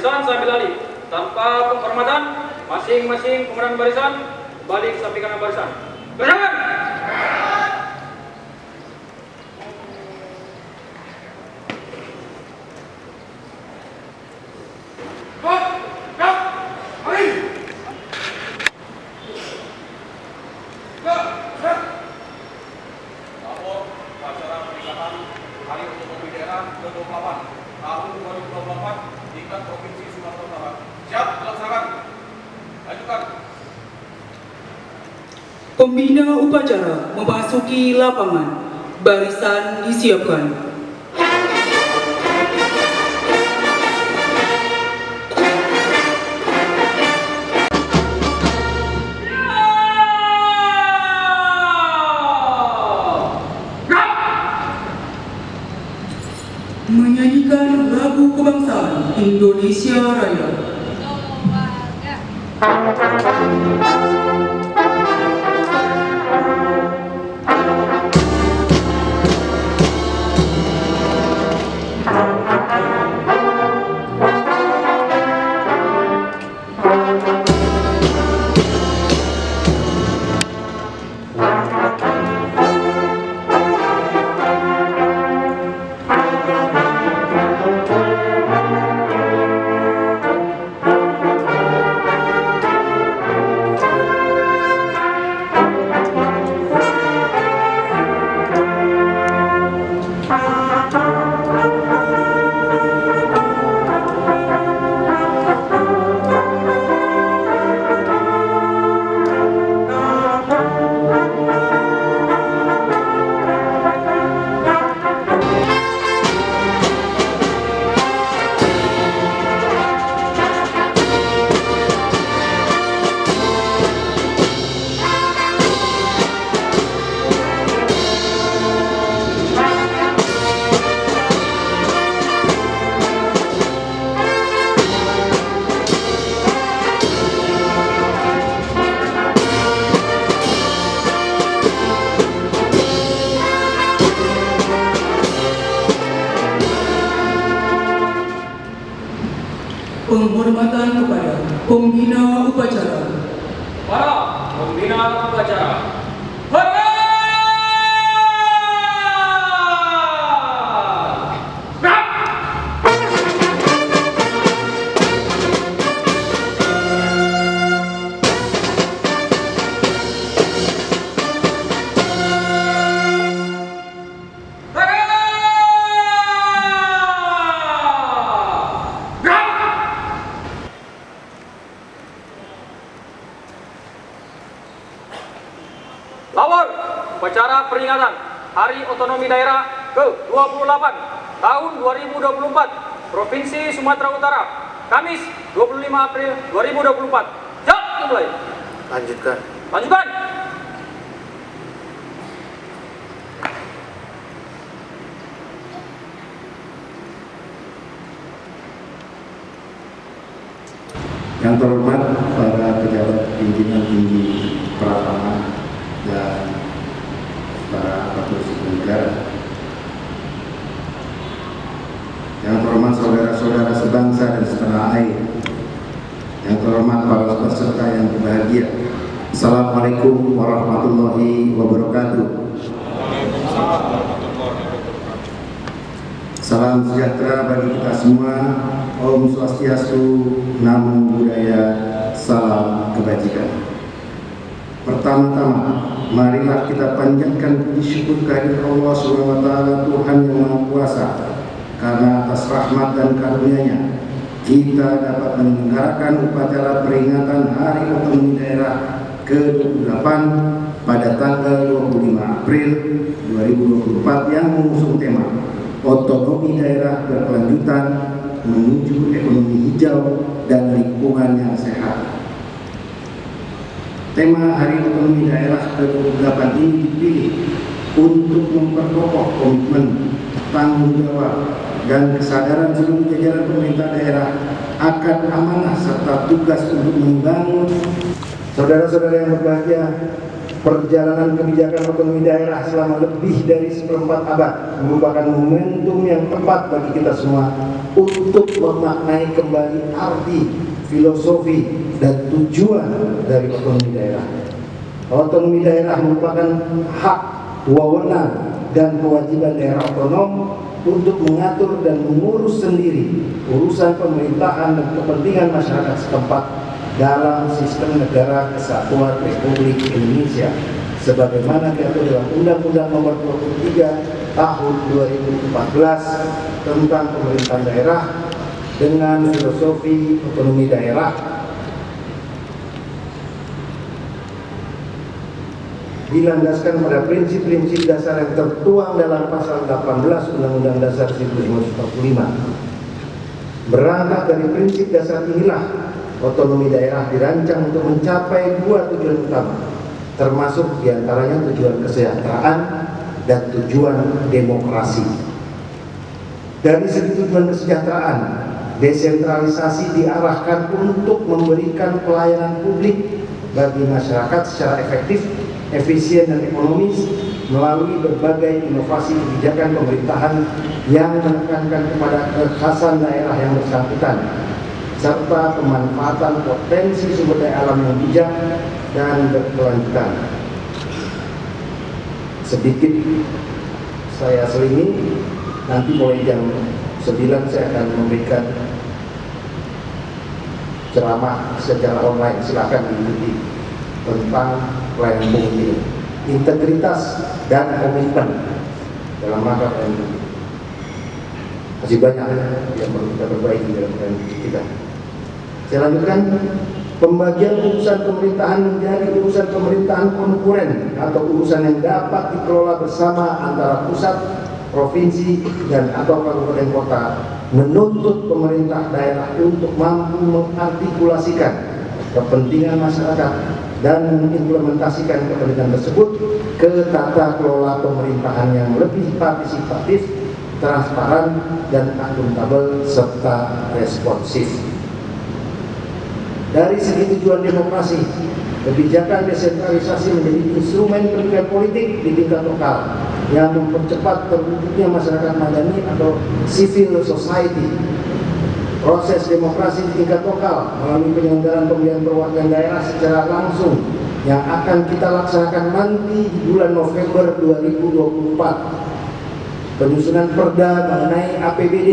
Barisan sambil alih. Tanpa penghormatan, masing-masing komandan barisan balik sampai kanan barisan. Berjalan! Hari Otonomi Daerah ke-28 tahun 2024 tingkat Provinsi Sumatera Utara. Siap dilaksanakan. Lanjutkan. Pembina upacara memasuki lapangan. Barisan disiapkan. Menyanyikan lagu kebangsaan Indonesia Raya. Penghormatan kepada pembina upacara. Para pembina upacara. Lawar, upacara peringatan Hari Otonomi Daerah ke-28 tahun 2024 Provinsi Sumatera Utara, Kamis 25 April 2024. Siap dimulai. Lanjutkan. Lanjutkan. Yang terhormat para pejabat pimpinan tinggi Pratama dan para aparatur sipil negara, yang terhormat saudara-saudara sebangsa dan setanah air, yang terhormat para peserta yang berbahagia, Assalamualaikum warahmatullahi wabarakatuh. Salam sejahtera bagi kita semua. Om Swastiastu, Namo Buddhaya, salam kebajikan. Pertama-tama, marilah kita panjatkan puji syukur kehadirat Allah SWT, Tuhan yang Maha Kuasa, karena atas rahmat dan karunia-Nya kita dapat menyelenggarakan upacara peringatan Hari Otonomi Daerah ke-28 pada tanggal 25 April 2024 yang mengusung tema Otonomi Daerah Berkelanjutan menuju ekonomi hijau dan lingkungan yang sehat. Tema Hari Otonomi Daerah ke-28 ini dipilih untuk memperkokoh komitmen, tanggung jawab, dan kesadaran seluruh jajaran pemerintah daerah akan amanah serta tugas untuk membangun. Saudara-saudara yang berbahagia, Perjalanan kebijakan otonomi daerah selama lebih dari seperempat abad merupakan momentum yang tepat bagi kita semua untuk memaknai kembali arti, filosofi, dan tujuan dari otonomi daerah. Otonomi daerah merupakan hak, wewenang, dan kewajiban daerah otonom untuk mengatur dan mengurus sendiri urusan pemerintahan dan kepentingan masyarakat setempat dalam sistem negara kesatuan Republik Indonesia sebagaimana diatur dalam Undang-Undang Nomor 23 Tahun 2014 tentang pemerintahan daerah dengan filosofi otonomi daerah dilandaskan pada prinsip-prinsip dasar yang tertuang dalam pasal 18 Undang-Undang Dasar 1945. Berangkat dari prinsip dasar inilah otonomi daerah dirancang untuk mencapai dua tujuan utama, termasuk diantaranya tujuan kesejahteraan dan tujuan demokrasi. Dari segi tujuan kesejahteraan, desentralisasi diarahkan untuk memberikan pelayanan publik bagi masyarakat secara efektif, efisien, dan ekonomis melalui berbagai inovasi kebijakan pemerintahan yang menekankan kepada kekhasan daerah yang bersangkutan, serta pemanfaatan potensi sumber daya alam yang bijak dan berkelanjutan. Sedikit saya selingi, nanti mulai jam 9 saya akan memberikan ceramah secara online, silakan diikuti, tentang pelayanan publik ini, integritas dan komitmen dalam rangka pelayanan publik. Masih banyak yang perlu kita perbaiki dalam pelayanan publik kita. Saya lanjutkan, pembagian urusan pemerintahan menjadi urusan pemerintahan konkuren atau urusan yang dapat dikelola bersama antara pusat, provinsi, dan atau kabupaten kota menuntut pemerintah daerah untuk mampu mengartikulasikan kepentingan masyarakat dan mengimplementasikan kepentingan tersebut ke tata kelola pemerintahan yang lebih partisipatif, transparan, dan akuntabel serta responsif. Dari segi tujuan demokrasi, kebijakan desentralisasi menjadi instrumen pendidikan politik di tingkat lokal yang mempercepat terwujudnya masyarakat madani atau civil society. Proses demokrasi di tingkat lokal melalui penyelenggaraan pemilihan perwakilan daerah secara langsung yang akan kita laksanakan nanti di bulan November 2024. Penyusunan perda mengenai APBD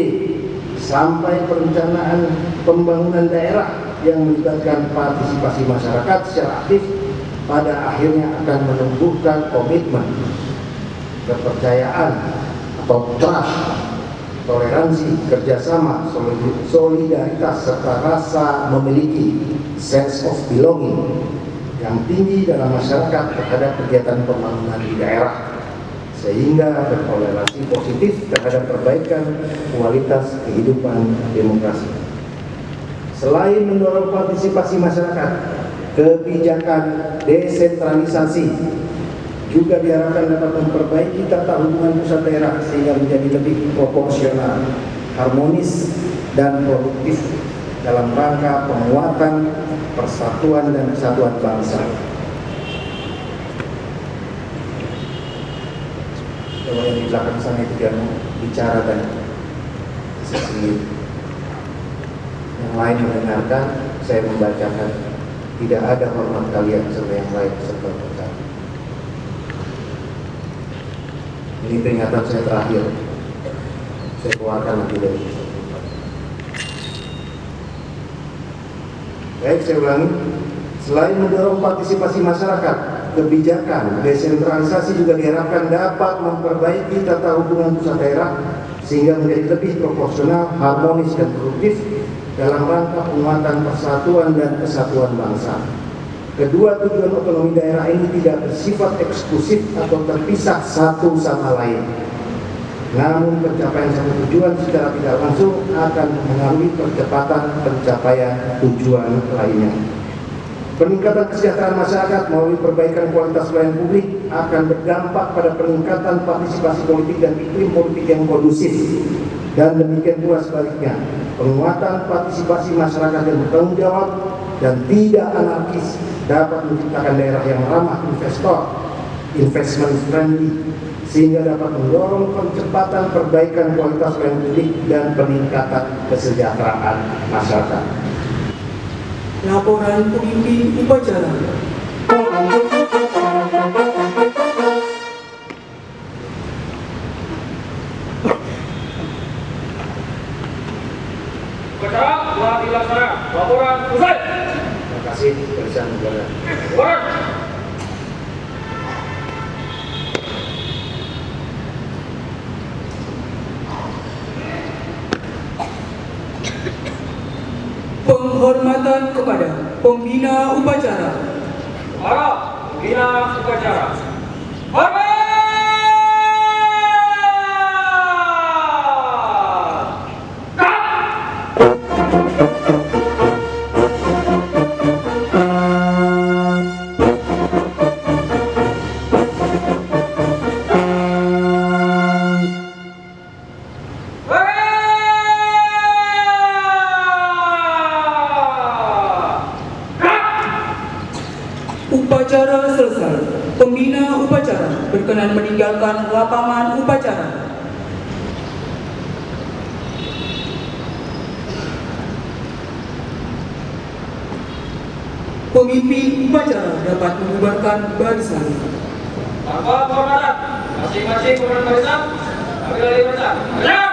sampai perencanaan pembangunan daerah yang melibatkan partisipasi masyarakat secara aktif pada akhirnya akan menumbuhkan komitmen, kepercayaan atau trust, toleransi, kerjasama, solidaritas, serta rasa memiliki sense of belonging yang tinggi dalam masyarakat terhadap kegiatan pembangunan di daerah, sehingga berkorelasi positif terhadap perbaikan kualitas kehidupan demokrasi. Selain mendorong partisipasi masyarakat, kebijakan desentralisasi juga diharapkan dapat memperbaiki tata hubungan pusat daerah sehingga menjadi lebih proporsional, harmonis, dan produktif dalam rangka penguatan persatuan dan kesatuan bangsa. Kalau yang di belakang sana itu dia bicara dan sendiri. Yang lain mendengarkan, saya membacakan, tidak ada hormat kalian serta yang lain serta berkata. Ini peringatan saya terakhir. Saya keluarkan nanti dari itu. Baik, saya ulangi. Selain mendorong partisipasi masyarakat, kebijakan desentralisasi juga diharapkan dapat memperbaiki tata hubungan pusat daerah sehingga menjadi lebih proporsional, harmonis, dan produktif dalam rangka penguatan persatuan dan kesatuan bangsa. Kedua tujuan otonomi daerah ini tidak bersifat eksklusif atau terpisah satu sama lain. Namun pencapaian satu tujuan secara tidak langsung akan mengaruhi percepatan pencapaian tujuan lainnya. Peningkatan kesejahteraan masyarakat melalui perbaikan kualitas pelayanan publik akan berdampak pada peningkatan partisipasi politik dan iklim politik yang kondusif. Dan demikian pula sebaliknya, penguatan partisipasi masyarakat yang bertanggung jawab dan tidak anarkis dapat menciptakan daerah yang ramah investor, investment friendly, sehingga dapat mendorong percepatan perbaikan kualitas pelayanan publik dan peningkatan kesejahteraan masyarakat. Laporan pemimpin upacara. Upacara telah dilaksanakan. Laporan selesai. Terima kasih, Barisan Negara. Laporan. Penghormatan kepada pembina upacara. Para pembina upacara. Hormat! Upacara selesai. Pembina upacara berkenan meninggalkan lapangan upacara. Pemimpin upacara dapat membubarkan barisan. Tanpa penghormatan, masing-masing komandan barisan ambil alih barisan. Jalan.